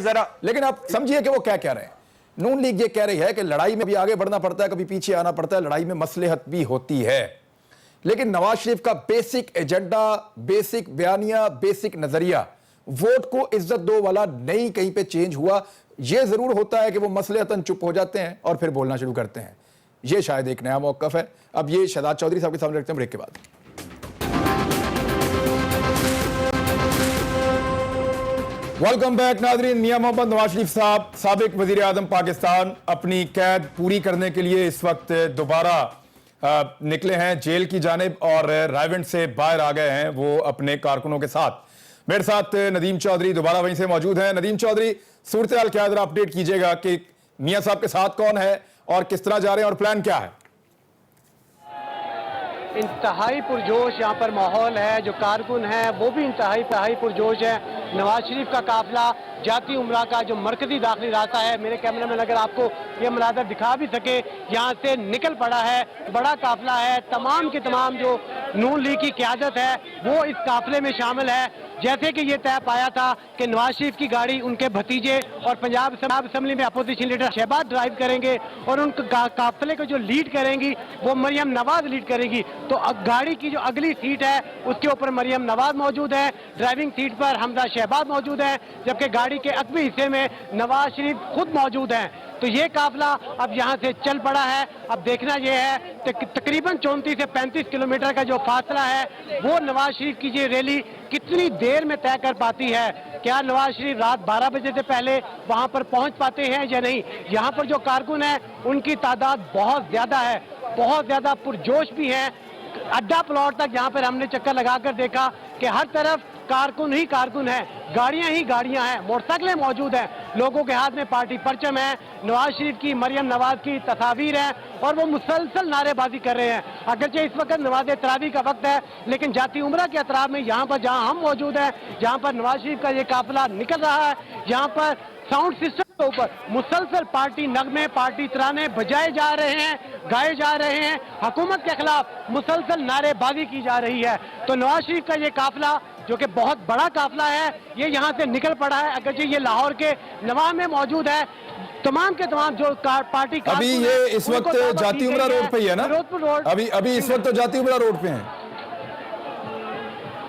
जरा, लेकिन आप समझिए कि वो क्या कह रहे हैं। नून लीग ये कह रही है कि लड़ाई में भी आगे बढ़ना पड़ता है, कभी पीछे आना पड़ता है, लड़ाई में मसलहत भी होती है, लेकिन नवाज शरीफ का बेसिक एजेंडा, बेसिक बयानिया, बेसिक नजरिया वोट को इज्जत दो वाला नहीं कहीं पे चेंज हुआ। ये जरूर होता है कि वो मसलहतन चुप हो जाते हैं और फिर बोलना शुरू करते हैं। ये शायद एक नया मौकफ है। अब ये शहजाद चौधरी साहब के सामने रखते हैं ब्रेक के बाद। वेलकम बैक नाजरीन। मियां मोहम्मद नवाज शरीफ साहब, साबिक वजीर आजम पाकिस्तान, अपनी कैद पूरी करने के लिए इस वक्त दोबारा निकले हैं जेल की जानिब और रायविंड से बाहर आ गए हैं वो अपने कारकुनों के साथ। मेरे साथ नदीम चौधरी दोबारा वहीं से मौजूद हैं। नदीम चौधरी, सूरत हाल क्या जरा अपडेट कीजिएगा कि मियां साहब के साथ कौन है और किस तरह जा रहे हैं और प्लान क्या है? इंतहाई पुरजोश यहाँ पर माहौल है, जो कारकुन है वो भी इंतहाई पुरजोश है। नवाज शरीफ का काफिला जाती उमरा का जो मरकजी दाखिली रास्ता है, मेरे कैमरे में अगर आपको ये मनाज़र दिखा भी सके, यहाँ से निकल पड़ा है। बड़ा काफिला है, तमाम के तमाम जो नून लीग की क़यादत है वो इस काफिले में शामिल है। जैसे कि ये तय पाया था कि नवाज शरीफ की गाड़ी उनके भतीजे और पंजाब असेंबली में अपोजिशन लीडर शहबाज ड्राइव करेंगे और उन काफिले को जो लीड करेंगी वो मरियम नवाज लीड करेंगी। तो गाड़ी की जो अगली सीट है उसके ऊपर मरियम नवाज मौजूद है, ड्राइविंग सीट पर हमजा शहबाज मौजूद है, जबकि गाड़ी के अगले हिस्से में नवाज शरीफ खुद मौजूद हैं। तो ये काफिला अब यहाँ से चल पड़ा है। अब देखना ये है कि तकरीबन 34 से 35 किलोमीटर का जो फासला है वो नवाज शरीफ की ये रैली कितनी देर में तय कर पाती है। क्या नवाज शरीफ रात 12 बजे से पहले वहाँ पर पहुँच पाते हैं या नहीं। यहाँ पर जो कारकुन है उनकी तादाद बहुत ज़्यादा है, बहुत ज़्यादा पुरजोश भी है। अड्डा प्लॉट तक यहाँ पर हमने चक्कर लगाकर देखा कि हर तरफ कारकुन ही कारकुन है, गाड़ियां ही गाड़ियां हैं, मोटरसाइकिलें मौजूद हैं, लोगों के हाथ में पार्टी परचम है, नवाज शरीफ की मरियम नवाज की तस्वीर है और वो मुसलसल नारेबाजी कर रहे हैं। अगरचे इस वक्त नमाज तरावी का वक्त है, लेकिन जाती उम्रा के अतराफ में यहाँ पर जहाँ हम मौजूद हैं, जहाँ पर नवाज शरीफ का ये काफिला निकल रहा है, यहाँ पर साउंड सिस्टम के ऊपर मुसलसल पार्टी नगमे, पार्टी तराने बजाए जा रहे हैं, गाए जा रहे हैं, हुकूमत के खिलाफ मुसलसल नारेबाजी की जा रही है। तो नवाज शरीफ का ये काफिला जो कि बहुत बड़ा काफिला है ये यहाँ से निकल पड़ा है। अगरचे ये लाहौर के नवाह में मौजूद है, तमाम के तमाम जो पार्टी अभी ये इस वक्त जाती उमरा रोड पे ही है ना, फिरोजपुर रोड अभी इस वक्त तो जाती उमरा रोड पे हैं।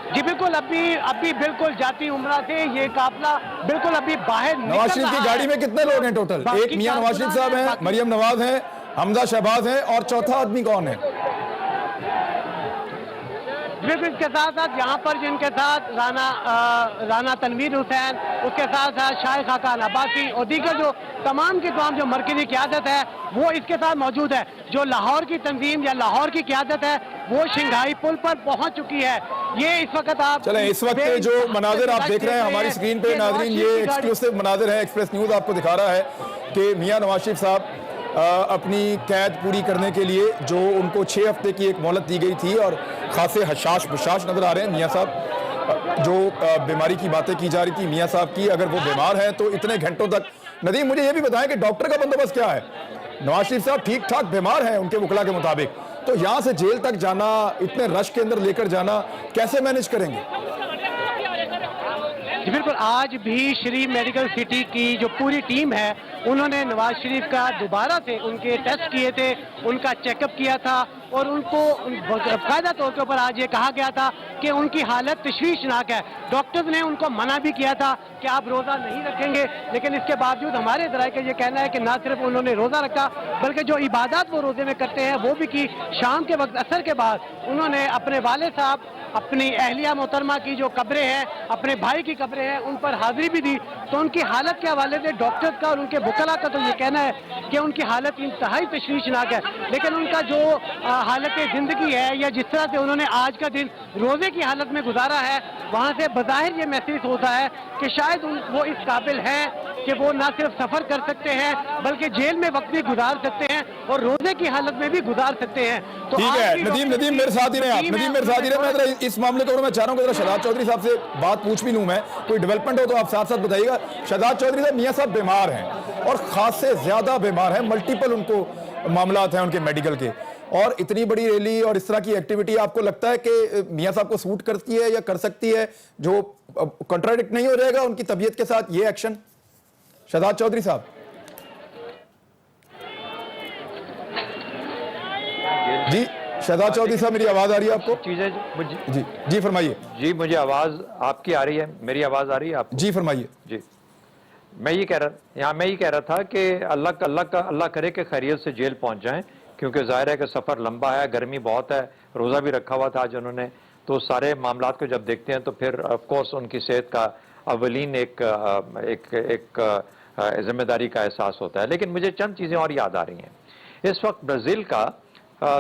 जी बिल्कुल, अभी बिल्कुल जाती उमरा से ये काफिला बिल्कुल अभी बाहर नवाज शरीफ की गाड़ी में कितने लोग हैं टोटल? एक मियां नवाज शरीफ साहब हैं, मरियम नवाज हैं, हमजा शहबाज हैं और चौथा आदमी कौन है? बिल्कुल इसके साथ साथ यहाँ पर जिनके साथ राना तनवीर हुसैन, उसके साथ साथ शाइख खाकान अब्बासी और दीगर जो तमाम की तमाम जो मरकजी क़यादत है वो इसके साथ मौजूद है। जो लाहौर की तंजीम या लाहौर की क़यादत है वो शंघाई पुल पर पहुंच चुकी है। ये इस वक्त आप चलें, इस वक्त जो मनाजिर आप देख रहे हैं हमारी स्क्रीन पे नाज़रीन, ये एक्सक्लूसिव मनाजिर है, एक्सप्रेस न्यूज़ आपको दिखा रहा है कि मियां नवाज शरीफ साहब अपनी कैद पूरी करने के लिए जो उनको 6 हफ्ते की एक मोहलत दी गई थी और खासे हशाश बुशाश नजर आ रहे हैं। मियां साहब जो बीमारी की बातें की जा रही थी मियां साहब की, अगर वो बीमार हैं तो इतने घंटों तक, नदीम मुझे ये भी बताएं कि डॉक्टर का बंदोबस्त क्या है? नवाज शरीफ साहब ठीक ठाक बीमार हैं उनके वकला के मुताबिक, तो यहाँ से जेल तक जाना, इतने रश के अंदर लेकर जाना कैसे मैनेज करेंगे? बिल्कुल, आज भी श्री मेडिकल सिटी की जो पूरी टीम है उन्होंने नवाज शरीफ का दोबारा से उनके टेस्ट किए थे, उनका चेकअप किया था और उनको बाकायदा तौर के ऊपर आज ये कहा गया था कि उनकी हालत तशवीशनाक है। डॉक्टर्स ने उनको मना भी किया था कि आप रोज़ा नहीं रखेंगे, लेकिन इसके बावजूद हमारे ज़राए का ये कहना है कि ना सिर्फ उन्होंने रोज़ा रखा बल्कि जो इबादत वो रोज़े में करते हैं वो भी की। शाम के वक्त असर के बाद उन्होंने अपने वाले साहब, अपनी अहलिया मोहतरमा की जो कब्रें हैं, अपने भाई की कब्रें हैं, उन पर हाजिरी भी दी। तो उनकी हालत के हवाले से डॉक्टर्स का और उनके वकला का तो ये कहना है कि उनकी हालत इंतहाई तशवीशनाक है, लेकिन उनका जो हालत ज़िंदगी है या जिस तरह से उन्होंने आज का दिन रोज़े की हालत में गुजारा है, वहाँ से बज़ाहिर ये महसूस होता है कि शायद वो इस काबिल हैं कि वो ना सिर्फ सफ़र कर सकते हैं बल्कि जेल में वक्त भी गुजार सकते हैं और रोज़े की हालत में भी गुजार सकते हैं। तो ठीक है नदीम मेरे साथ ही रहे आप, नदीम मेरे साथ ही रहे। मैं इस मामले को मैं चाह रहा हूँ कि शहजाद चौधरी साहब से बात पूछ भी लूँ, मैं कोई डेवलपमेंट हो तो आप साथ साथ बताइएगा। शहजाद चौधरी साहब, मियां साहब बीमार हैं और खासे ज्यादा बीमार हैं, मल्टीपल उनको मामलात हैं उनके मेडिकल के, और इतनी बड़ी रैली और इस तरह की एक्टिविटी आपको लगता है कि मियां साहब को सूट करती है या कर सकती है, जो कंट्राडिक्ट नहीं हो जाएगा उनकी तबीयत के साथ ये एक्शन? शहजाद चौधरी साहब। जी शहजाद चौधरी साहब, मेरी आवाज आ रही है आपको? चीजें जी फरमाइए। जी मुझे आवाज आपकी आ रही है, मेरी आवाज आ रही है आपको? जी फरमाइए। जी मैं ये कह रहा था कि अल्लाह करे कि खैरियत से जेल पहुंच जाएं, क्योंकि जाहिर है कि सफ़र लंबा है, गर्मी बहुत है, रोज़ा भी रखा हुआ था आज उन्होंने, तो सारे मामलात को जब देखते हैं तो फिर ऑफ कोर्स उनकी सेहत का अवलीन एक जिम्मेदारी का एहसास होता है। लेकिन मुझे चंद चीज़ें और याद आ रही हैं। इस वक्त ब्राज़ील का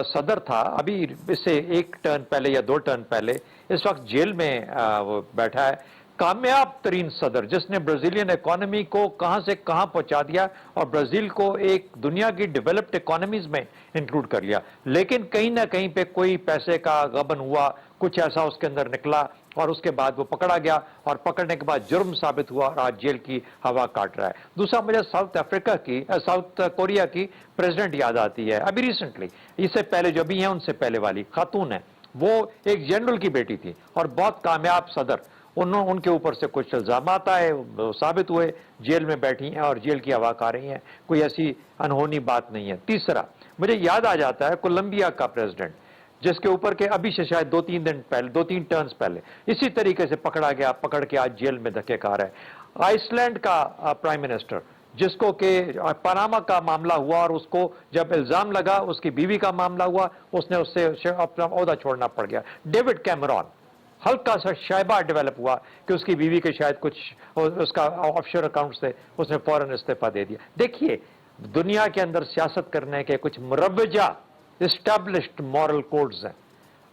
सदर था, अभी इससे 1 टर्न पहले या 2 टर्न पहले, इस वक्त जेल में वो बैठा है, कामयाब तरीन सदर जिसने ब्राजीलियन इकोनॉमी को कहां से कहां पहुंचा दिया और ब्राजील को एक दुनिया की डेवलप्ड इकोनॉमीज में इंक्लूड कर लिया। लेकिन कहीं ना कहीं पे कोई पैसे का गबन हुआ, कुछ ऐसा उसके अंदर निकला और उसके बाद वो पकड़ा गया और पकड़ने के बाद जुर्म साबित हुआ और आज जेल की हवा काट रहा है। दूसरा मुझे साउथ कोरिया की प्रेसिडेंट याद आती है, अभी रिसेंटली, इससे पहले जो भी हैं उनसे पहले वाली खातून है, وہ ایک جنرل کی بیٹی تھی اور بہت کامیاب صدر. ان کے اوپر سے کچھ الزامات آئے, ثابت ہوئے, جیل میں بیٹھی ہیں اور جیل کی آواز آ رہی ہیں, کوئی ایسی انہونی بات نہیں ہے. تیسرا مجھے یاد آ جاتا ہے کولمبیا کا پریزیڈنٹ, جس کے اوپر کہ ابھی سے شاید 2-3 ٹرنز پہلے اسی طریقے سے پکڑا گیا, پکڑ کے آج جیل میں دھکے کھا رہا ہے. آئس لینڈ کا پرائم منسٹر, جس کو کہ پاناما کا معاملہ ہوا اور اس کو جب الزام لگا, اس کی بیوی کا معاملہ ہوا, اس نے اس سے اپنا عہدہ چھوڑنا پڑ گیا. ڈیوڈ کیمرون, ہلکا سا شائبہ ڈیولپ ہوا کہ اس کی بیوی کے شاید کچھ اس کا آف شور اکاؤنٹس تھے, اس نے فوراً استعفیٰ دے دیا. دیکھیے دنیا کے اندر سیاست کرنے کے کچھ مروجہ اسٹیبلشڈ مورل کوڈز ہیں,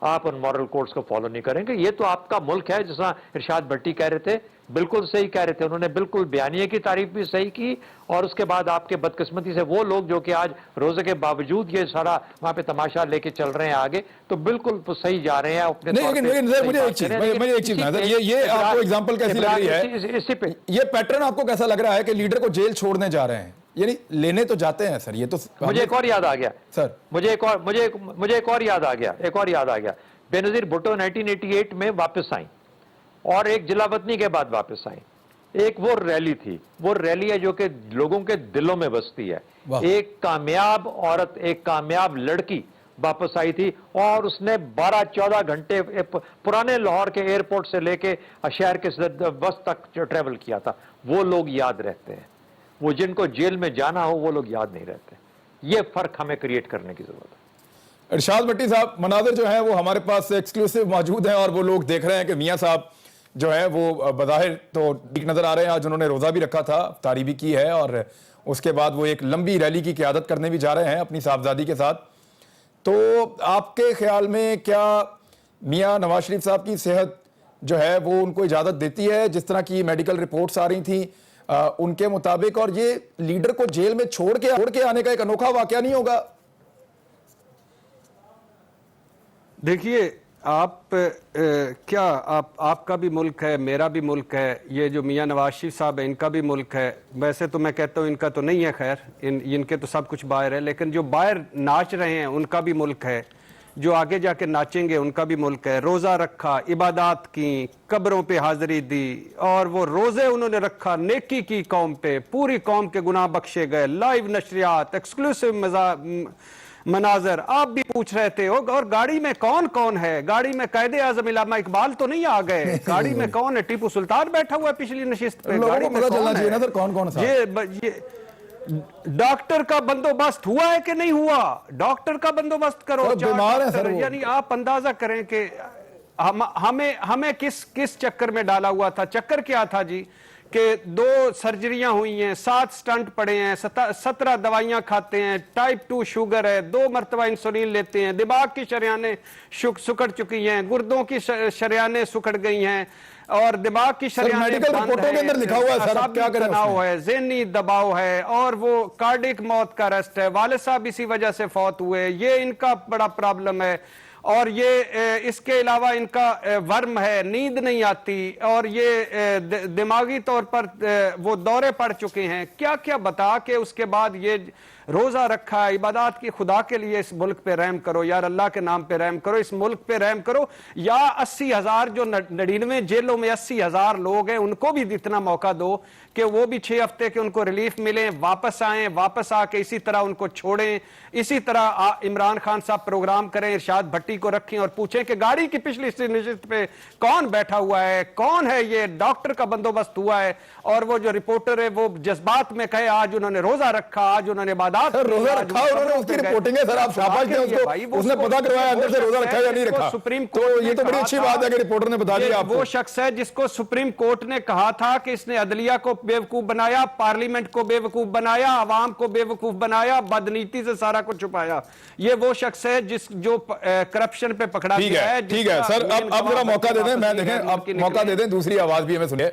آپ ان مورل کوڈز کو فالو نہیں کریں گے. یہ تو آپ کا ملک ہے, جس طرح ارشاد بھٹی کہہ رہے تھے, بالکل صحیح کہہ رہے تھے, انہوں نے بالکل بیانیے کی تعریف بھی صحیح کی. اور اس کے بعد آپ کے بدقسمتی سے وہ لوگ جو کہ آج روزے کے باوجود یہ سارا وہاں پہ تماشا لے کے چل رہے ہیں آگے, تو بالکل صحیح جا رہے ہیں اپنے طور پہ. لیکن مجھے ایک چیز یہ آپ کو ایگزامپل کیسی لگ رہی ہے, اسی پہ یہ پیٹرن آپ کو کیسا لگ رہا ہے کہ لیڈر کو جیل چھوڑنے جا رہے ہیں, یعنی لینے تو جاتے ہیں سر, یہ تو مجھے ایک اور یاد آ گیا سر, مجھے ایک اور یاد آ گیا. بے نظیر بھٹو 1988 میں واپس آئیں اور ایک جلا وطنی کے بعد واپس آئیں. ایک وہ ریلی تھی, وہ ریلی ہے جو کہ لوگوں کے دلوں میں بستی ہے. ایک کامیاب عورت, ایک کامیاب لڑکی واپس آئی تھی اور اس نے 12-14 گھنٹے پرانے لاہور کے ایئرپورٹ سے لے کے شہر کے بس تک ٹریول کیا تھا. وہ لوگ یاد رہتے ہیں, وہ جن کو جیل میں جانا ہو وہ لوگ یاد نہیں رہتے. یہ فرق ہمیں کریٹ کرنے کی ضرورت ہے. ارشاد بھٹی صاحب, مناظر جو ہیں وہ ہمارے پاس ایکسکلوسیو موجود ہیں اور وہ لوگ دیکھ رہے ہیں کہ میاں صاحب جو ہے وہ بظاہر تو ٹھیک نظر آ رہے ہیں. آج انہوں نے روزہ بھی رکھا تھا, افطاری بھی کی ہے, اور اس کے بعد وہ ایک لمبی ریلی کی قیادت کرنے بھی جا رہے ہیں اپنی صاحبزادی کے ساتھ. تو آپ کے خیال میں کیا میاں نواز شریف صاحب کی صحت جو ہے وہ ان کو اجازت دیتی ہے, جس طرح کی میڈیکل رپورٹس آ رہی تھیں ان کے مطابق, اور یہ لیڈر کو جیل میں چھوڑ کے آنے کا ایک انوکھا واقعہ نہیں ہوگا؟ دیکھیے آپ کیا آپ کا بھی ملک ہے, میرا بھی ملک ہے, یہ جو میاں نواز شریف صاحب ہیں ان کا بھی ملک ہے. ویسے تو میں کہتا ہوں ان کا تو نہیں ہے, خیر ان کے تو سب کچھ باہر ہے, لیکن جو باہر ناچ رہے ہیں ان کا بھی ملک ہے, جو آگے جا کے ناچیں گے ان کا بھی ملک ہے. روزہ رکھا, عبادات کی, قبروں پہ حاضری دی, اور وہ روزے انہوں نے رکھا, نیکی کی قوم پہ, پوری قوم کے گناہ بخشے گئے, لائیو نشریات, ایکسکلوسیو مناظر. آپ بھی پوچھ رہے تھے, اور گاڑی میں کون کون ہے؟ گاڑی میں قائد اعظم علامہ اقبال تو نہیں آ گئے, گاڑی میں کون ہے؟ ٹیپو سلطان بیٹھا ہوا ہے پچھلی نشست پہ, گاڑی میں کون ہے؟ ڈاکٹر کا بندوبست ہوا ہے کہ نہیں ہوا؟ ڈاکٹر کا بندوبست کرو, یعنی آپ اندازہ کریں کہ ہمیں کس چکر میں ڈالا ہوا تھا. چکر کیا تھا جی کہ 2 سرجریاں ہوئی ہیں, 7 سٹنٹ پڑے ہیں, 17 دوائیاں کھاتے ہیں, ٹائپ 2 شوگر ہے, 2 مرتبہ انسولین لیتے ہیں, دماغ کی شریانیں سکڑ چکی ہیں, گردوں کی شریانیں سکڑ گئی ہیں, اور دماغ کی شریانیں بند ہیں, اعصابی تناؤ ہے, ذہنی دباؤ ہے, اور وہ کارڈک موت کا ریسٹ ہے. والد صاحب اسی وجہ سے فوت ہوئے, یہ ان کا بڑا پرابلم ہے. اور یہ اس کے علاوہ ان کا ورم ہے, نیند نہیں آتی, اور یہ دماغی طور پر وہ دورے پڑ چکے ہیں. کیا کیا بتا کے اس کے بعد یہ روزہ رکھا, عبادات کی. خدا کے لیے اس ملک پہ رحم کرو یار, اللہ کے نام پہ رحم کرو, اس ملک پہ رحم کرو. یا 80,000 جو 99 جیلوں میں 80,000 لوگ ہیں ان کو بھی اتنا موقع دو کہ وہ بھی 6 ہفتے کے ان کو ریلیف ملیں, واپس آئیں, واپس آ کے اسی طرح ان کو چھوڑیں. اسی طرح عمران خان صاحب پروگرام کریں, ارشاد بھٹی کو رکھیں اور پوچھیں کہ گاڑی کی پچھلی نشست پہ کون بیٹھا ہوا ہے, کون ہے یہ, ڈاکٹر کا بندوبست ہوا ہے. اور وہ جو رپورٹر ہے وہ جذبات میں کہے آج انہوں نے روزہ رکھا, آج انہوں نے روزہ رکھا, انہوں نے اس کی رپورٹنگ ہے سر, آپ شاباش دیں اس کو, اس نے پتا کروایا اندر سے روزہ رکھا یا نہیں رکھا. تو یہ تو بڑی اچھی بات ہے کہ رپورٹر نے بتا دیا آپ کو. وہ شخص ہے جس کو سپریم کورٹ نے کہا تھا کہ اس نے عدلیہ کو بیوقوف بنایا, پارلیمنٹ کو بیوقوف بنایا, عوام کو بیوقوف بنایا, بدنیتی سے سارا کچھ چھپایا. یہ وہ شخص ہے جو کرپشن پہ پکڑا گیا ہے. ٹھیک ہے سر, اب ذرا موقع دے دیں, میں دیکھیں اب موقع دے دیں, دوسری آواز بھی ہمیں سنیں.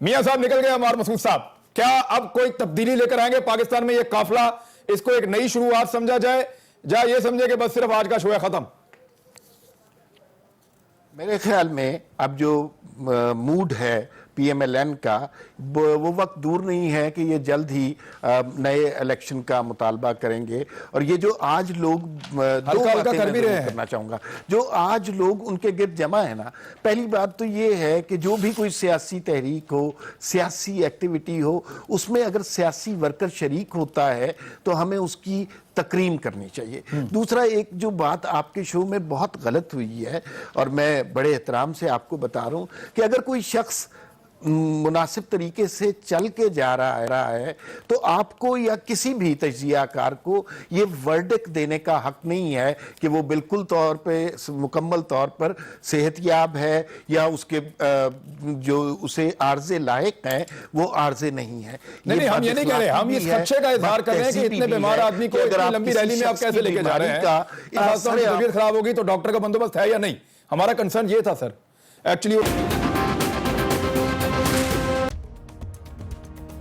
میاں صاحب نکل گئے, عمار مسعود صاحب, کیا اب کوئی تبدیلی لے کر آئیں گے پاکستان میں؟ یہ قافلہ, اس کو ایک نئی شروعات سمجھا جائے, یہ سمجھے کہ بس صرف آج کا شو ہے, ختم؟ میرے خیال میں اب جو موڈ ہے PMLN का, वो वक्त दूर नहीं है कि ये जल्द ही नए इलेक्शन का मुतालबा करेंगे। और ये जो आज लोग दो बातें कर भी मैं रहे हैं। करना चाहूंगा, जो आज लोग उनके गिर्द जमा है ना, पहली बात तो ये है कि जो भी कोई सियासी तहरीक हो, सियासी एक्टिविटी हो, उसमें अगर सियासी वर्कर शरीक होता है तो हमें उसकी तकरीम करनी चाहिए। दूसरा, एक जो बात आपके शो में बहुत गलत हुई है और मैं बड़े एहतराम से आपको बता रहा हूं कि अगर कोई शख्स मुनासिब तरीके से चल के जा रहा है तो आपको या किसी भी तज्जियाकार को ये वर्डिक्ट देने का हक नहीं है कि वो बिल्कुल तौर पे मुकम्मल तौर पर सेहतयाब है या उसके जो उसे आर्जे लायक हैं वो आर्जे नहीं है। नहीं, हम ये नहीं कह रहे, हम इस खदशे का इजहार कर रहे हैं कि इतने बीमार आदमी को इतनी लंबी रैली में आप कैसे लेके जा रहे हैं। तबीयत खराब होगी तो डॉक्टर का बंदोबस्त है या नहीं, हमारा कंसर्न ये था सर एक्चुअली।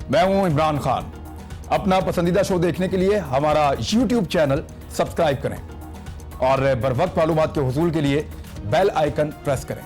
मैं हूं इमरान खान। अपना पसंदीदा शो देखने के लिए हमारा YouTube चैनल सब्सक्राइब करें और बर वक्त मालूमात के हुसूल के लिए बेल आइकन प्रेस करें।